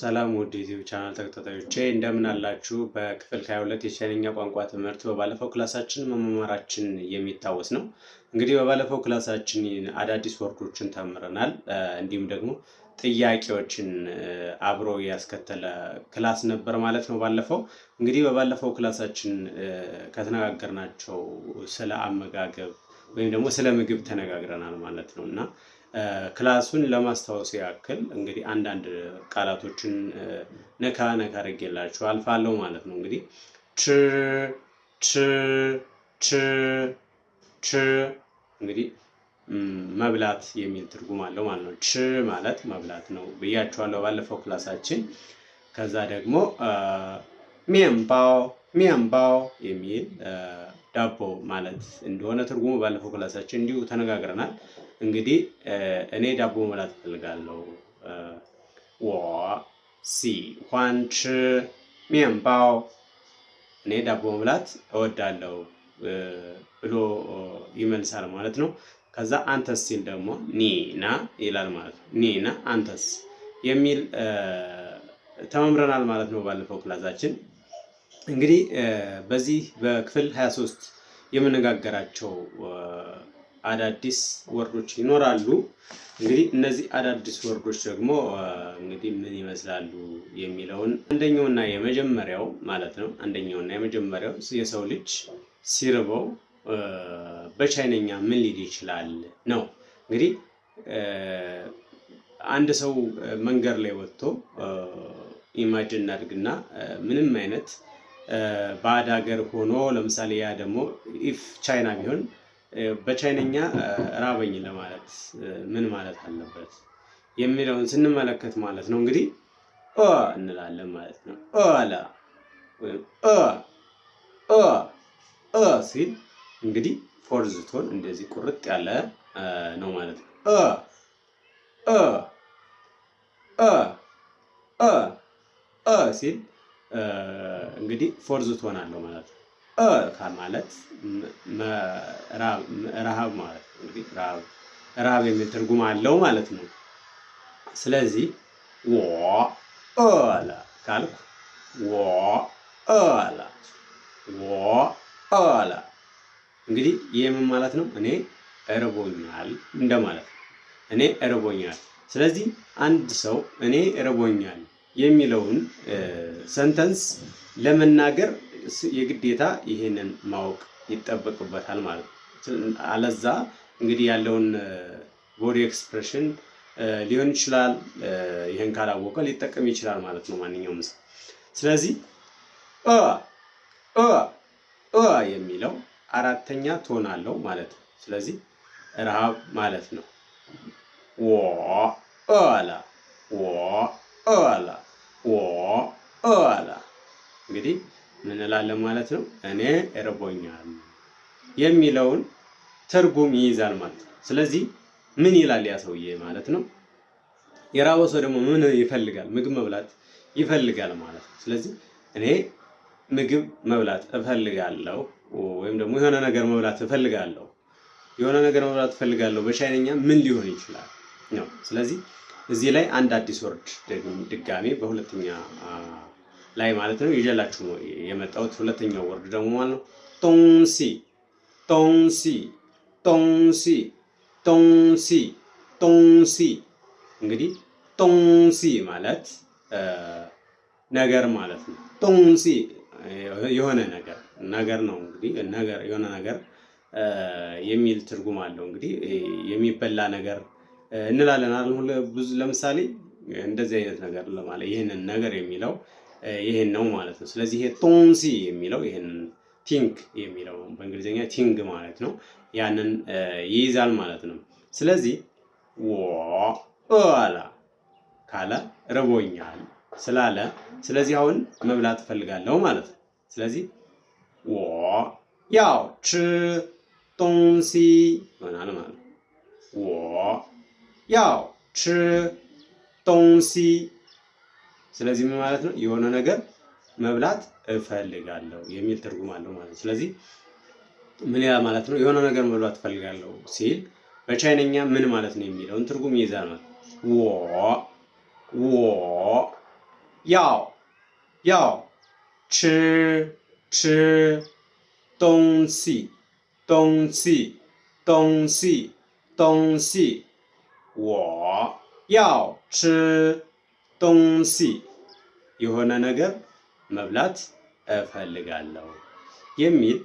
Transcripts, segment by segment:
ሰላም ውድ ዩቲዩብ ቻናል ተከታታዮቼ እንደምን አላችሁ? በክፍል 22 የቻይንኛ ቋንቋ ትምህርት በባለፈው ክላሳችን መማማራችን የሚታወስ ነው። እንግዲህ በባለፈው ክላሳችን አዳዲስ ወርዶችን ተምረናል። እንዲሁም ደግሞ ጥያቄዎችን አብሮ ያስከተለ ክላስ ነበር ማለት ነው። ባለፈው እንግዲህ በባለፈው ክላሳችን ከተነጋገርናቸው ስለ አመጋገብ ወይም ደግሞ ስለ ምግብ ተነጋግረናል ማለት ነው እና ክላሱን ለማስታወስ ያክል እንግዲህ አንዳንድ ቃላቶችን ነካ አድርጌላችሁ አልፋለሁ ማለት ነው። እንግዲህ ች እንግዲህ መብላት የሚል ትርጉም አለው ማለት ነው። ች ማለት መብላት ነው ብያችኋለሁ ባለፈው ክላሳችን። ከዛ ደግሞ ሚያምባው የሚል ዳቦ ማለት እንደሆነ ትርጉሙ ባለፈው ክላሳችን እንዲሁ ተነጋግረናል። እንግዲህ እኔ ዳቦ መብላት እፈልጋለሁ። ዋን ች ሚያምባው እኔ ዳቦ መብላት እወዳለሁ ብሎ ይመልሳል ማለት ነው። ከዛ አንተስ ሲል ደግሞ ኒና ይላል ማለት ነው። ኒና አንተስ የሚል ተመምረናል ማለት ነው ባለፈው ክላሳችን። እንግዲህ በዚህ በክፍል 23 የምነጋገራቸው አዳዲስ ወርዶች ይኖራሉ። እንግዲህ እነዚህ አዳዲስ ወርዶች ደግሞ እንግዲህ ምን ይመስላሉ የሚለውን አንደኛውና የመጀመሪያው ማለት ነው። አንደኛውና የመጀመሪያው የሰው ልጅ ሲርበው በቻይነኛ ምን ሊል ይችላል ነው። እንግዲህ አንድ ሰው መንገድ ላይ ወጥቶ ኢማጂን እናድርግና ምንም አይነት ባዕድ ሀገር ሆኖ ለምሳሌ ያ ደግሞ ኢፍ ቻይና ቢሆን በቻይነኛ ራበኝ ለማለት ምን ማለት አለበት የሚለውን ስንመለከት ማለት ነው። እንግዲህ እንላለን ማለት ነው። አላ ሲል እንግዲህ ፎርዝ ቶን እንደዚህ ቁርጥ ያለ ነው ማለት ነው። ሲል እንግዲህ ፎርዝ ቶን አለው ማለት ነው። ማለት ረሃብ ማለት ነው። እንግዲህ ረሃብ የሚል ትርጉም አለው ማለት ነው። ስለዚህ ወአላ ካልኩ ወአላ እንግዲህ ይሄ ምን ማለት ነው? እኔ እርቦኛል እንደማለት ነው። እኔ እርቦኛል። ስለዚህ አንድ ሰው እኔ እርቦኛል የሚለውን ሰንተንስ ለመናገር የግዴታ ይሄንን ማወቅ ይጠበቅበታል ማለት ነው። አለዛ እንግዲህ ያለውን ቦዲ ኤክስፕሬሽን ሊሆን ይችላል ይሄን ካላወቀ ሊጠቀም ይችላል ማለት ነው ማንኛውም ሰው። ስለዚህ የሚለው አራተኛ ቶን አለው ማለት ነው። ስለዚህ ረሃብ ማለት ነው። ወአላ እንግዲህ ምን እንላለን ማለት ነው? እኔ እርቦኛል የሚለውን ትርጉም ይይዛል ማለት ነው። ስለዚህ ምን ይላል ያ ሰውዬ ማለት ነው? የራበው ሰው ደግሞ ምን ይፈልጋል? ምግብ መብላት ይፈልጋል ማለት ነው። ስለዚህ እኔ ምግብ መብላት እፈልጋለሁ ወይም ደግሞ የሆነ ነገር መብላት እፈልጋለሁ። የሆነ ነገር መብላት እፈልጋለሁ በቻይነኛ ምን ሊሆን ይችላል ነው። ስለዚህ እዚህ ላይ አንድ አዲስ ወርድ ድጋሜ በሁለተኛ ላይ ማለት ነው ይዤላችሁ ነው የመጣሁት። ሁለተኛው ወርድ ደግሞ ማለት ነው ጦንሲ እንግዲህ ጦንሲ ማለት ነገር ማለት ነው። ጦንሲ የሆነ ነገር ነው። እንግዲህ የሆነ ነገር የሚል ትርጉም አለው። እንግዲህ የሚበላ ነገር እንላለን አይደል? ብዙ ለምሳሌ እንደዚህ አይነት ነገር ለማለት ይሄንን ነገር የሚለው ይሄን ነው ማለት ነው። ስለዚህ ይሄ ጦንሲ የሚለው ይሄንን ቲንክ የሚለው በእንግሊዝኛ ቲንግ ማለት ነው ያንን ይይዛል ማለት ነው። ስለዚህ ወአላ ካለ ርቦኛል ስላለ ስለዚህ አሁን መብላት እፈልጋለሁ ማለት ነው። ስለዚህ ያው ች ጦንሲ ይሆናል ማለት ነው። ያው ች ጦንሲ ስለዚህ ምን ማለት ነው? የሆነ ነገር መብላት እፈልጋለሁ የሚል ትርጉም አለው ማለት ነው። ስለዚህ ምን ያ ማለት ነው? የሆነ ነገር መብላት እፈልጋለሁ ሲል በቻይነኛ ምን ማለት ነው የሚለውን ትርጉም ይይዛል ማለት ነው። 要要吃吃东西东西东西东西我要吃东西የሆነ ነገር መብላት እፈልጋለሁ የሚል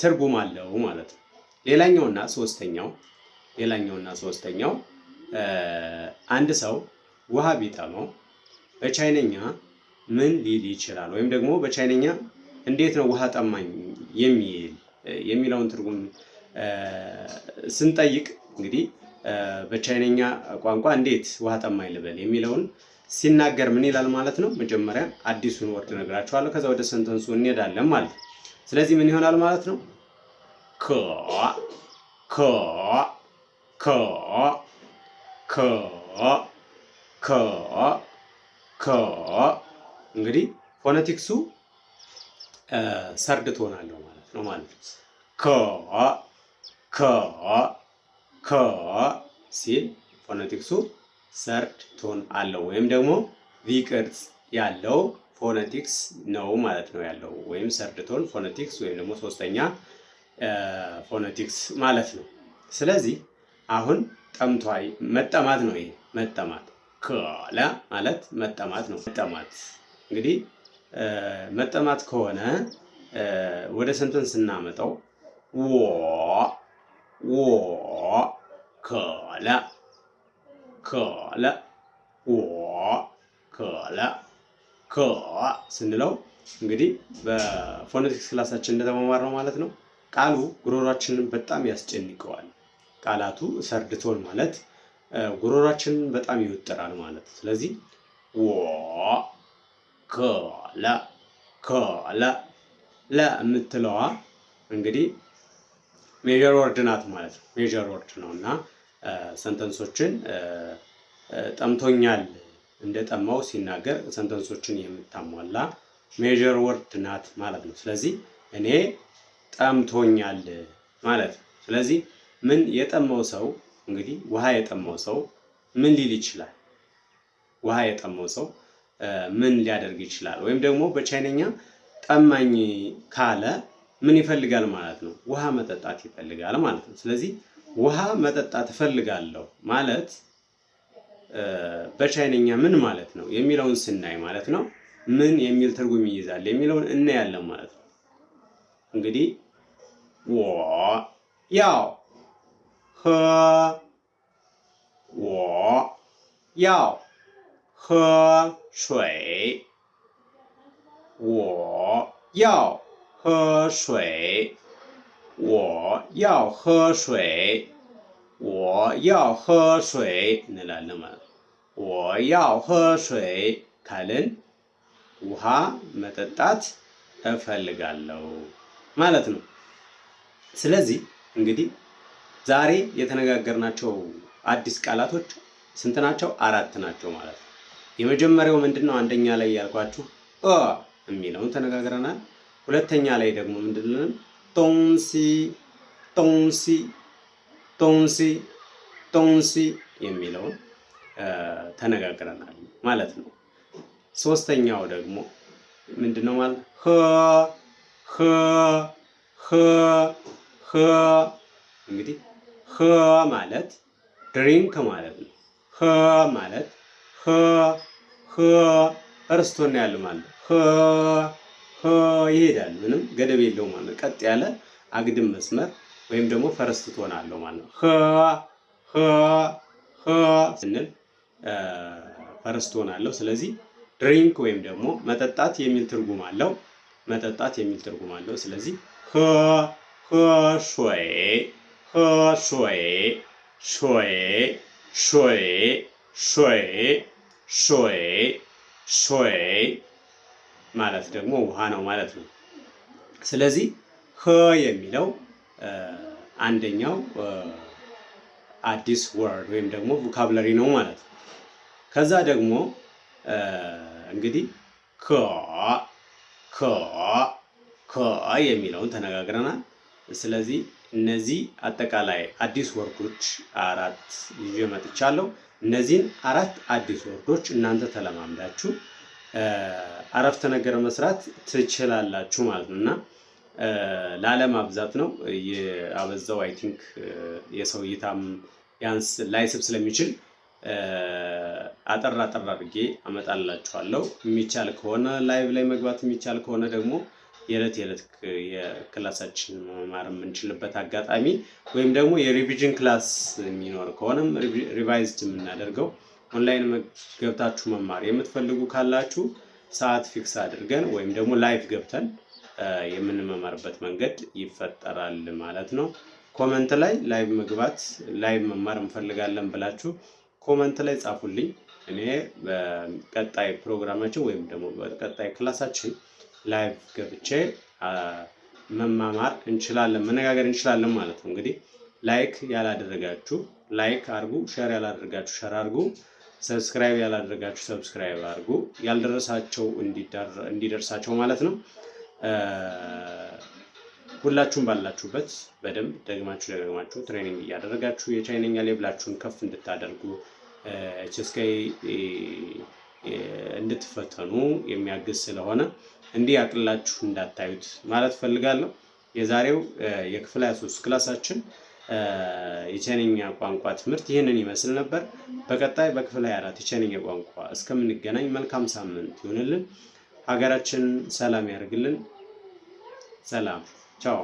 ትርጉም አለው ማለት ነው። ሌላኛውና ሶስተኛው አንድ ሰው ውሃ ቢጠማው በቻይነኛ ምን ሊል ይችላል? ወይም ደግሞ በቻይነኛ እንዴት ነው ውሃ ጠማኝ የሚለውን ትርጉም ስንጠይቅ እንግዲህ በቻይነኛ ቋንቋ እንዴት ውሃ ጠማኝ ልበል የሚለውን ሲናገር ምን ይላል ማለት ነው። መጀመሪያ አዲሱን ወርድ ነግራችኋለሁ፣ ከዛ ወደ ሰንተንሱ እንሄዳለን ማለት ነው። ስለዚህ ምን ይሆናል ማለት ነው? ከ ከ ከ ከ ከ ከ እንግዲህ ፎነቲክሱ ሰርድ ቶን አለው ማለት ነው ከ ከ ከ ሲል ፎነቲክሱ ሰርድ ቶን አለው ወይም ደግሞ ቪ ቅርጽ ያለው ፎነቲክስ ነው ማለት ነው ያለው ወይም ሰርድ ቶን ፎነቲክስ ወይም ደግሞ ሶስተኛ ፎነቲክስ ማለት ነው። ስለዚህ አሁን ጠምቷይ መጠማት ነው። ይሄ መጠማት ከለ ማለት መጠማት ነው። መጠማት እንግዲህ መጠማት ከሆነ ወደ ሰንተንስ ስናመጣው ወ ከለ ከለ ወ ከለ ከ ስንለው እንግዲህ በፎኔቲክስ ክላሳችን እንደተማማር ነው ማለት ነው። ቃሉ ጉሮሯችንን በጣም ያስጨንቀዋል። ቃላቱ ሰርድ ቶን ማለት ጉሮሯችንን በጣም ይወጥራል ማለት። ስለዚህ ወ ከለ ከለ ለ የምትለዋ እንግዲህ ሜጀር ወርድ ናት ማለት ነው። ሜጀር ወርድ ነው እና ሰንተንሶችን ጠምቶኛል እንደጠማው ሲናገር ሰንተንሶችን የምታሟላ ሜጀር ወርድ ናት ማለት ነው። ስለዚህ እኔ ጠምቶኛል ማለት ነው። ስለዚህ ምን የጠማው ሰው እንግዲህ ውሃ የጠማው ሰው ምን ሊል ይችላል? ውሃ የጠማው ሰው ምን ሊያደርግ ይችላል? ወይም ደግሞ በቻይነኛ ጠማኝ ካለ ምን ይፈልጋል ማለት ነው? ውሃ መጠጣት ይፈልጋል ማለት ነው። ስለዚህ ውሃ መጠጣት እፈልጋለሁ ማለት በቻይነኛ ምን ማለት ነው የሚለውን ስናይ ማለት ነው ምን የሚል ትርጉም ይይዛል የሚለውን እናያለን ማለት ነው። እንግዲህ ወ ያው ኸ ወ ያው ኸ ሹይ ወ ያው ኸ ሹይ ወ ያው ኸ ሹይ ወ ያው ኸ ሹይ እንላለን ማለት ነው። ወ ያው ኸ ሹይ ካልን ውሃ መጠጣት እፈልጋለሁ ማለት ነው። ስለዚህ እንግዲህ ዛሬ የተነጋገርናቸው አዲስ ቃላቶች ስንት ናቸው? 4 ናቸው ማለት ነው። የመጀመሪያው ምንድነው? አንደኛ ላይ ያልኳችሁ የሚለውን ተነጋግረናል። ሁለተኛ ላይ ደግሞ ምንድነው? ዶንሲ ዶንሲ ዶንሲ ዶንሲ የሚለውን ተነጋግረናል ማለት ነው። ሶስተኛው ደግሞ ምንድነው ማለት ኸ እንግዲህ ኸ ማለት ድሪንክ ማለት ነው። ኸ ማለት ኸ እርስቶና ያለው ማለት ኸ ይሄዳል፣ ምንም ገደብ የለውም ማለት ቀጥ ያለ አግድም መስመር ወይም ደግሞ ፈርስት ትሆናለሁ ማለት ነው። ኸ ስንል ፈርስት ትሆናለሁ። ስለዚህ ድሪንክ ወይም ደግሞ መጠጣት የሚል ትርጉም አለው። መጠጣት የሚል ትርጉም አለው። ስለዚህ ኸ ሹይ ኸ ሹይ ሹይ ሹይ ሹይ ሹይ ሹይ ማለት ደግሞ ውሃ ነው ማለት ነው። ስለዚህ ኸ የሚለው አንደኛው አዲስ ወርድ ወይም ደግሞ ቮካብለሪ ነው ማለት ነው። ከዛ ደግሞ እንግዲህ ከ የሚለውን ተነጋግረናል። ስለዚህ እነዚህ አጠቃላይ አዲስ ወርዶች 4 ይዤ መጥቻለሁ። እነዚህን 4 አዲስ ወርዶች እናንተ ተለማምዳችሁ አረፍተ ነገር መስራት ትችላላችሁ ማለት ነው እና ላለማብዛት ነው የአበዛው። አይ ቲንክ የሰው እይታም ያንስ ላይስብ ስለሚችል አጠር አድርጌ አመጣላችኋለሁ። የሚቻል ከሆነ ላይቭ ላይ መግባት የሚቻል ከሆነ ደግሞ የዕለት የክላሳችን መማር የምንችልበት አጋጣሚ ወይም ደግሞ የሪቪዥን ክላስ የሚኖር ከሆነም ሪቫይዝድ የምናደርገው ኦንላይን ገብታችሁ መማር የምትፈልጉ ካላችሁ ሰዓት ፊክስ አድርገን ወይም ደግሞ ላይቭ ገብተን የምንመማርበት መንገድ ይፈጠራል ማለት ነው። ኮመንት ላይ ላይቭ መግባት ላይቭ መማር እንፈልጋለን ብላችሁ ኮመንት ላይ ጻፉልኝ። እኔ በቀጣይ ፕሮግራማችን ወይም ደግሞ በቀጣይ ክላሳችን ላይቭ ገብቼ መማማር እንችላለን፣ መነጋገር እንችላለን ማለት ነው። እንግዲህ ላይክ ያላደረጋችሁ ላይክ አድርጉ፣ ሼር ያላደረጋችሁ ሼር አድርጉ፣ ሰብስክራይብ ያላደረጋችሁ ሰብስክራይብ አድርጉ፣ ያልደረሳቸው እንዲደርሳቸው ማለት ነው። ሁላችሁም ባላችሁበት በደንብ ደግማችሁ ትሬኒንግ እያደረጋችሁ የቻይነኛ ሌቭላችሁን ከፍ እንድታደርጉ ቸስካይ እንድትፈተኑ የሚያግዝ ስለሆነ እንዲህ አቅላችሁ እንዳታዩት ማለት ፈልጋለሁ። የዛሬው የክፍል 23 ክላሳችን የቻይነኛ ቋንቋ ትምህርት ይህንን ይመስል ነበር። በቀጣይ በክፍል 24 የቻይነኛ ቋንቋ እስከምንገናኝ መልካም ሳምንት ይሁንልን። ሀገራችን ሰላም ያደርግልን። ሰላም ቻው።